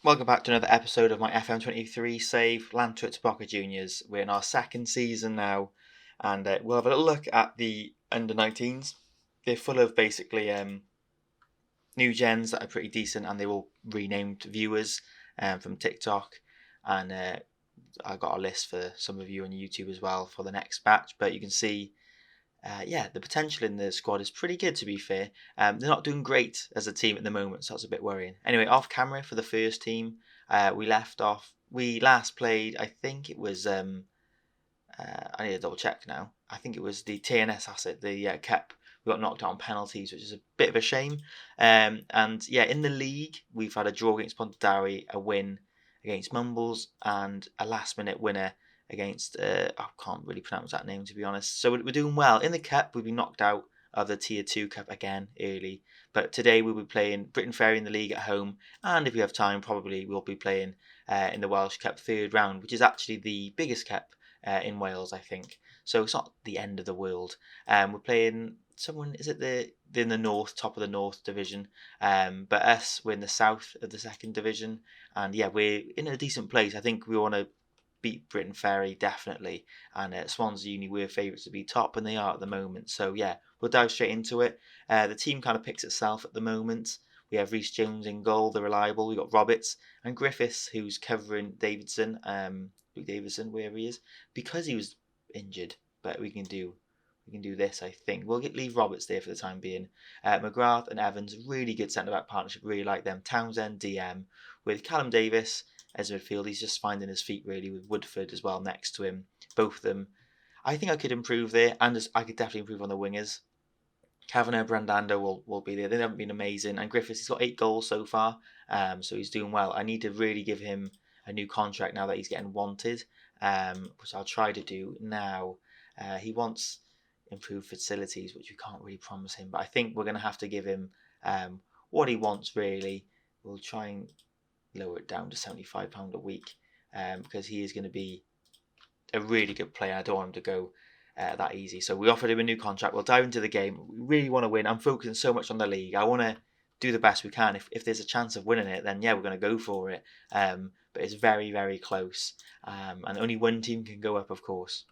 Welcome back to another episode of my FM23 save, Llantwit Boca Juniors. We're in our second season now, and we'll have a little look at the under-19s. They're full of basically new gens that are pretty decent, and they're all renamed viewers from TikTok. And I got a list for some of you on YouTube as well for the next batch, but you can see the potential in the squad is pretty good, to be fair. They're not doing great as a team at the moment, so that's a bit worrying. Anyway, off camera for the first team, we last played, I think it was, I need to double check now. I think it was the TNS asset, the Cup. We got knocked out on penalties, which is a bit of a shame. In the league, we've had a draw against Pontedari, a win against Mumbles, and a last-minute winner against, I can't really pronounce that name, to be honest. So we're doing well. In the Cup, we've been knocked out of the Tier 2 Cup again early. But today we'll be playing Britain Ferry in the league at home. And if we have time, probably we'll be playing in the Welsh Cup third round, which is actually the biggest cup in Wales, I think. So it's not the end of the world. We're playing someone, is it they're in the north, top of the north division. But us, we're in the south of the second division. And yeah, we're in a decent place. I think we want to beat Britain Ferry, definitely. And Swansea Uni were favourites to be top, and they are at the moment. So yeah, we'll dive straight into it. The team kind of picks itself at the moment. We have Reece Jones in goal, the reliable. We've got Roberts and Griffiths, who's covering Davidson, Luke Davidson, wherever he is, because he was injured. But we can do this, I think. We'll leave Roberts there for the time being. McGrath and Evans, really good centre-back partnership, really like them. Townsend, DM, with Callum Davis as midfield. He's just finding his feet, really, with Woodford as well next to him. Both of them. I think I could improve there, and I could definitely improve on the wingers. Kavanagh, Brandando will be there. They haven't been amazing. And Griffiths, he's got 8 goals so far, so he's doing well. I need to really give him a new contract now that he's getting wanted, which I'll try to do now. He wants improved facilities, which we can't really promise him, but I think we're going to have to give him what he wants, really. We'll try and lower it down to £75 a week because he is going to be a really good player. I don't want him to go that easy. So we offered him a new contract. We'll dive into the game. We really want to win. I'm focusing so much on the league. I want to do the best we can. If there's a chance of winning it, then yeah, we're going to go for it. But it's very, very close. And only one team can go up, of course.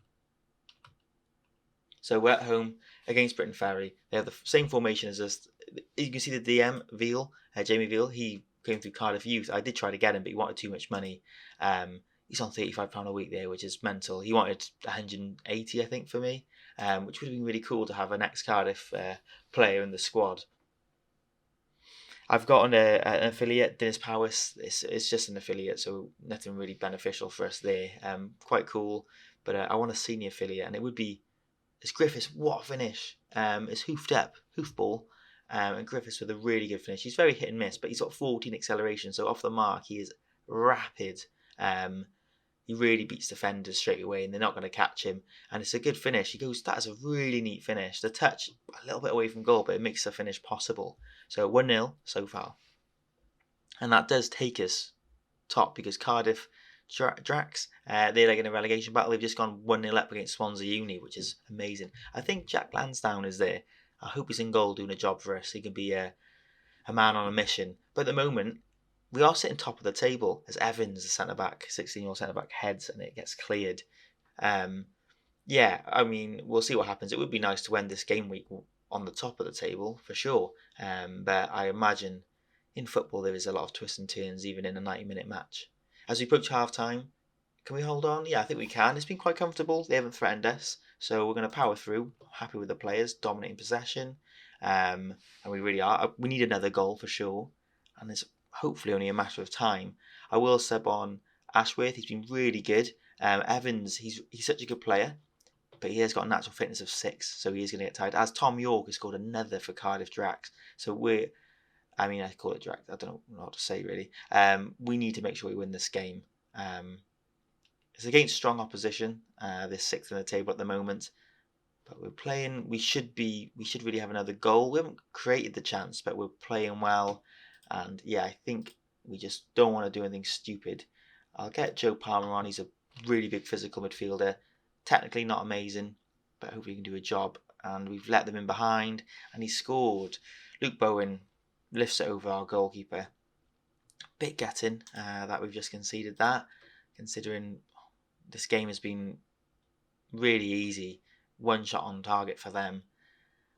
So we're at home against Britain Ferry. They have the same formation as us. You can see the DM, Veal, Jamie Veal. He came through Cardiff Youth. I did try to get him, but he wanted too much money. He's on £35 a week there, which is mental. He wanted 180, I think, for me, which would have been really cool to have an ex-Cardiff player in the squad. I've got an affiliate, Dennis Powis. It's just an affiliate, so nothing really beneficial for us there. Quite cool, but I want a senior affiliate, and it would be it's Griffiths. What a finish! It's hoofed up, hoofball, and Griffiths with a really good finish. He's very hit and miss, but he's got 14 acceleration, so off the mark he is rapid. He really beats defenders straight away, and they're not going to catch him. And it's a good finish. That is a really neat finish. The touch a little bit away from goal, but it makes the finish possible. So 1-0 so far, and that does take us top because Cardiff Drax, they're like in a relegation battle. They've just gone 1-0 up against Swansea Uni, which is amazing. I think Jack Lansdowne is there. I hope he's in goal doing a job for us. He can be a man on a mission. But at the moment, we are sitting top of the table as Evans, the centre-back, 16-year-old centre-back, heads and it gets cleared. We'll see what happens. It would be nice to end this game week on the top of the table, for sure. But I imagine in football there is a lot of twists and turns, even in a 90-minute match. As we approach half-time, can we hold on? Yeah, I think we can. It's been quite comfortable. They haven't threatened us, so we're going to power through. Happy with the players, dominating possession, and we really are. We need another goal for sure, and it's hopefully only a matter of time. I will sub on Ashworth. He's been really good. Evans, he's such a good player, but he has got a natural fitness of 6, so he is going to get tired. As Tom York has scored another for Cardiff Drax, so I call it Drax. I don't know what to say, really. We need to make sure we win this game. It's against strong opposition. They're 6th in the table at the moment. But we're playing. We should really have another goal. We haven't created the chance, but we're playing well. And yeah, I think we just don't want to do anything stupid. I'll get Joe Palmer on. He's a really big physical midfielder. Technically not amazing, but hopefully he can do a job. And we've let them in behind, and he scored. Luke Bowen lifts it over our goalkeeper. bit gutting that we've just conceded that, considering this game has been really easy, one shot on target for them,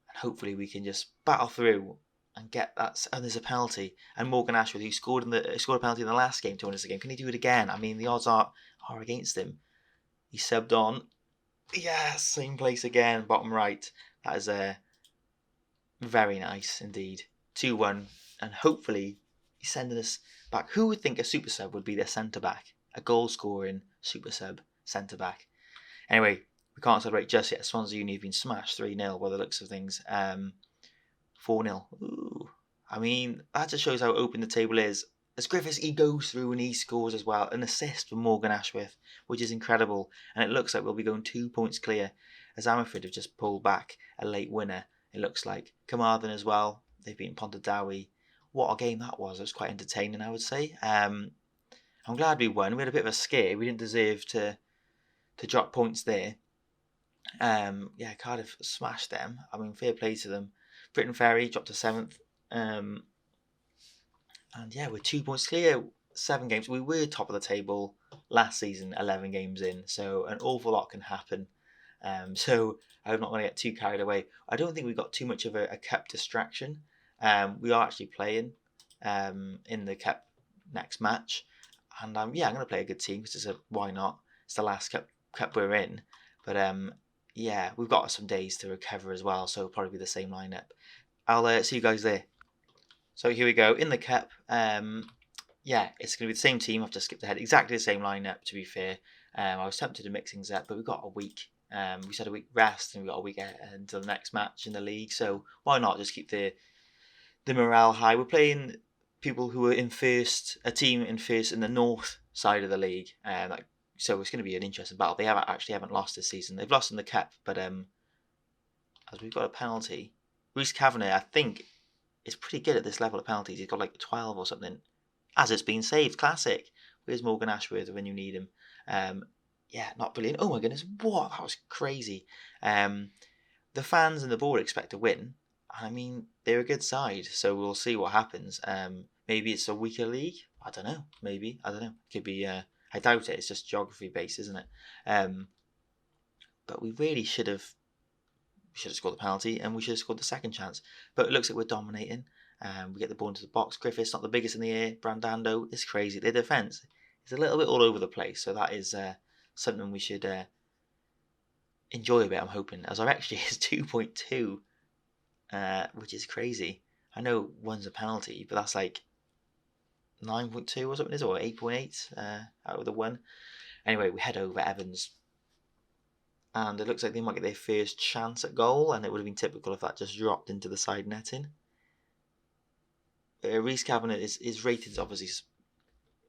and hopefully we can just battle through and get that. And there's a penalty, and Morgan Ashworth, who scored a penalty in the last game to win us the game, can he do it again? I mean, the odds are against him. He subbed on. Yeah, same place again, bottom right. That is very nice indeed. 2-1, and hopefully he's sending us back. Who would think a super sub would be their centre back? A goal scoring super sub centre back. Anyway, we can't celebrate just yet. Swansea Uni have been smashed 3-0 by the looks of things. 4-0. Ooh. I mean, that just shows how open the table is. As Griffiths, he goes through and he scores as well. An assist for Morgan Ashworth, which is incredible. And it looks like we'll be going 2 points clear, as Ammerford have just pulled back a late winner. It looks like Carmarthen as well. They've beaten Pontardawe. What a game that was. It was quite entertaining, I would say. I'm glad we won. We had a bit of a scare. We didn't deserve to drop points there. Cardiff smashed them. I mean, fair play to them. Britain Ferry dropped to 7th. And we're 2 points clear, 7 games. We were top of the table last season, 11 games in. So an awful lot can happen. So I'm not going to get too carried away. I don't think we got too much of a cup distraction. We are actually playing in the cup next match. And I'm going to play a good team because why not? It's the last cup we're in. But we've got some days to recover as well. So it'll probably be the same lineup. I'll see you guys there. So here we go. In the cup, it's going to be the same team. I've just skipped ahead. Exactly the same lineup, to be fair. I was tempted to mix things up, but we've got a week. We said a week rest, and we've got a week until the next match in the league. So why not just keep the morale high? We're playing people who are a team in first in the north side of the league. So it's going to be an interesting battle. They haven't lost this season. They've lost in the cup, but as we've got a penalty, Rhys Kavanagh, I think, is pretty good at this level of penalties. He's got like 12 or something. As it's been saved, classic. Where's Morgan Ashworth when you need him? Not brilliant. Oh my goodness, what? That was crazy. The fans and the board expect to win. I mean, they're a good side, so we'll see what happens. Maybe it's a weaker league. I don't know. Maybe. I don't know. It could be. I doubt it. It's just geography based, isn't it? But we really should have scored the penalty, and we should have scored the second chance. But it looks like we're dominating. We get the ball into the box. Griffiths not the biggest in the air. Brandando is crazy. Their defence is a little bit all over the place, so that is something we should enjoy a bit. I'm hoping, as our XG is 2.2, which is crazy. I know one's a penalty, but that's like 9.2 or something, or 8.8 out of the one. Anyway, we head over Evans, and it looks like they might get their first chance at goal, and it would have been typical if that just dropped into the side netting. Rhys Kavanagh is rated obviously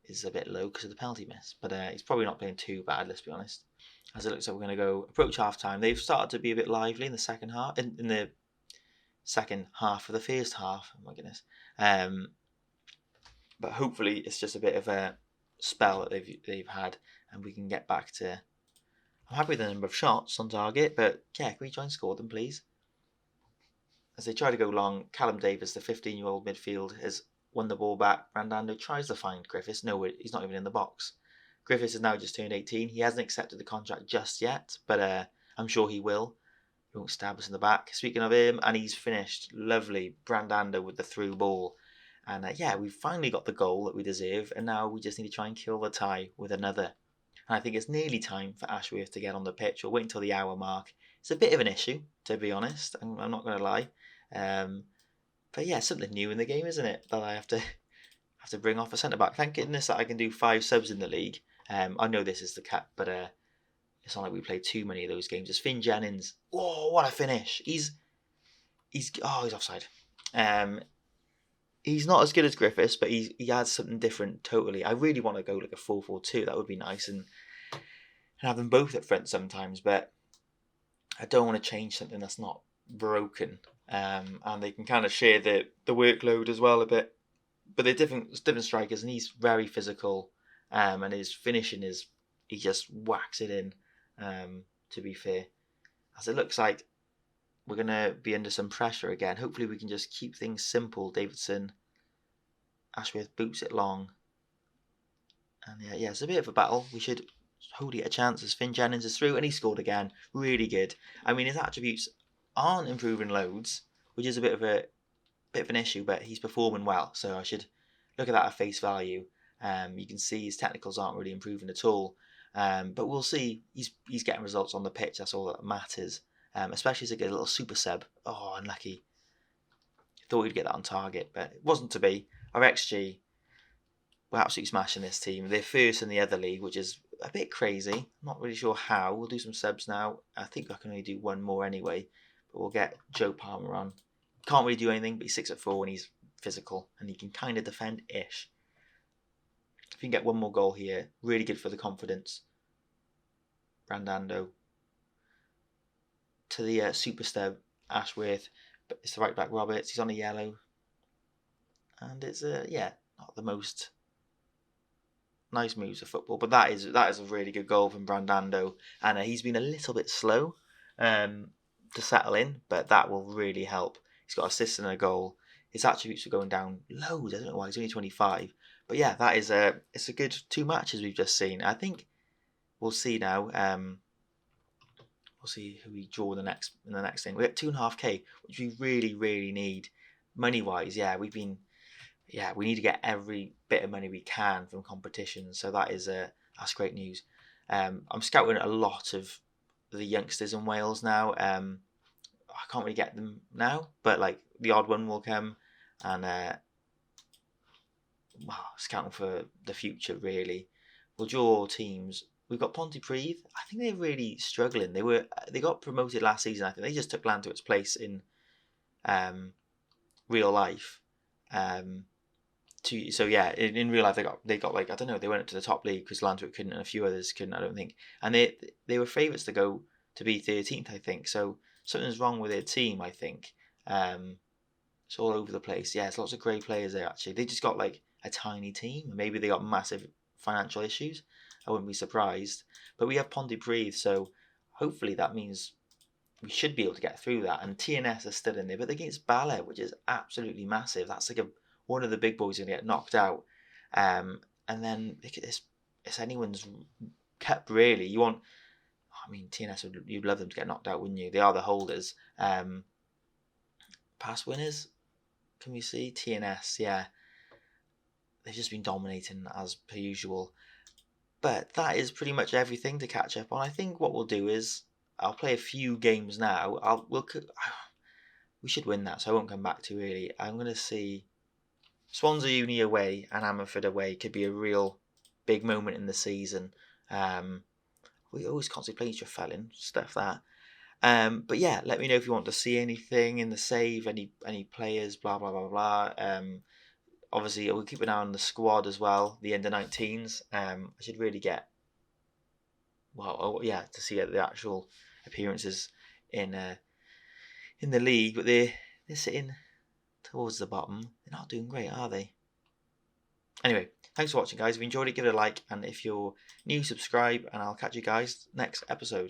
is a bit low because of the penalty miss, but he's probably not playing too bad, let's be honest. As it looks like we're going to go approach half time. They've started to be a bit lively in the second half, in the second half of the first half. Oh my goodness. But hopefully it's just a bit of a spell that they've had, and we can get back to. I'm happy with the number of shots on target, but can we try and score them, please? As they try to go long, Callum Davis, the 15-year-old midfield, has won the ball back. Brandando tries to find Griffiths. No, he's not even in the box. Griffiths has now just turned 18. He hasn't accepted the contract just yet, but I'm sure he will. He won't stab us in the back. Speaking of him, and he's finished. Lovely. Brandando with the through ball. And we've finally got the goal that we deserve, and now we just need to try and kill the tie with another. And I think it's nearly time for Ashworth to get on the pitch. We'll wait until the hour mark. It's a bit of an issue, to be honest. I'm not going to lie. But something new in the game, isn't it? That I have to bring off a centre back. Thank goodness that I can do 5 subs in the league. I know this is the cap, but it's not like we played too many of those games. It's Finn Jennings. Oh, what a finish! He's offside. He's not as good as Griffiths, but he adds something different totally. I really want to go like a 4-4-2. That would be nice, and have them both at front sometimes. But I don't want to change something that's not broken. And they can kind of share the workload as well a bit. But they're different strikers, and he's very physical. And his finishing he just whacks it in. To be fair, as it looks like we're going to be under some pressure again. Hopefully we can just keep things simple. Davidson, Ashworth boots it long. And yeah, it's a bit of a battle. We should hopefully get a chance as Finn Jennings is through, and he scored again. Really good. I mean, his attributes aren't improving loads, which is a bit of an issue, but he's performing well. So I should look at that at face value. You can see his technicals aren't really improving at all. But we'll see. He's getting results on the pitch. That's all that matters. Especially as a little super sub. Oh, unlucky. Thought we'd get that on target, but it wasn't to be. Our XG, we're absolutely smashing this team. They're first in the other league, which is a bit crazy. I'm not really sure how. We'll do some subs now. I think I can only do one more anyway. But we'll get Joe Palmer on. Can't really do anything, but he's 6'4" and he's physical and he can kind of defend-ish. If you can get one more goal here, really good for the confidence. Brandando to the super stub Ashworth, but it's the right back Roberts. He's on a yellow, and it's not the most nice moves of football, but that is a really good goal from Brandando, and he's been a little bit slow to settle in, but that will really help. He's got assists and a goal. His attributes are going down loads. I don't know why he's only 25, but yeah, that is it's a good 2 matches we've just seen. I think we'll see now. We'll see who we draw in the next thing. We get 2.5k, which we really need. Money wise, we need to get every bit of money we can from competitions. So that's that's great news. I'm scouting a lot of the youngsters in Wales now. I can't really get them now, but like the odd one will come, and scouting for the future really. We'll draw teams. We've got Pontypridd. I think they're really struggling. They got promoted last season. I think they just took Llantwit's place in real life. In real life they got like, I don't know, they went up to the top league because Llantwit couldn't and a few others couldn't, I don't think. And they were favourites to go to be 13th, I think. So something's wrong with their team, I think. It's all over the place. Yeah, there's lots of great players there actually. They just got like a tiny team. Maybe they got massive financial issues. I wouldn't be surprised. But we have Pontypridd, so hopefully that means we should be able to get through that. And TNS are still in there, but they're against Bala, which is absolutely massive. That's like one of the big boys going to get knocked out. And then it's anyone's cup, really. TNS, you'd love them to get knocked out, wouldn't you? They are the holders. Past winners, can we see? TNS, yeah. They've just been dominating as per usual. But that is pretty much everything to catch up on. I think what we'll do is I'll play a few games now. We should win that, so I won't come back to really. I'm going to see Swansea Uni away and Ammerford away could be a real big moment in the season. We always constantly play each other, Felon, stuff that. But yeah, let me know if you want to see anything in the save, any players, blah blah blah blah. Obviously, we'll keep an eye on the squad as well, the under-19s. I should really get, to see the actual appearances in the league. But they're sitting towards the bottom. They're not doing great, are they? Anyway, thanks for watching, guys. If you enjoyed it, give it a like. And if you're new, subscribe. And I'll catch you guys next episode.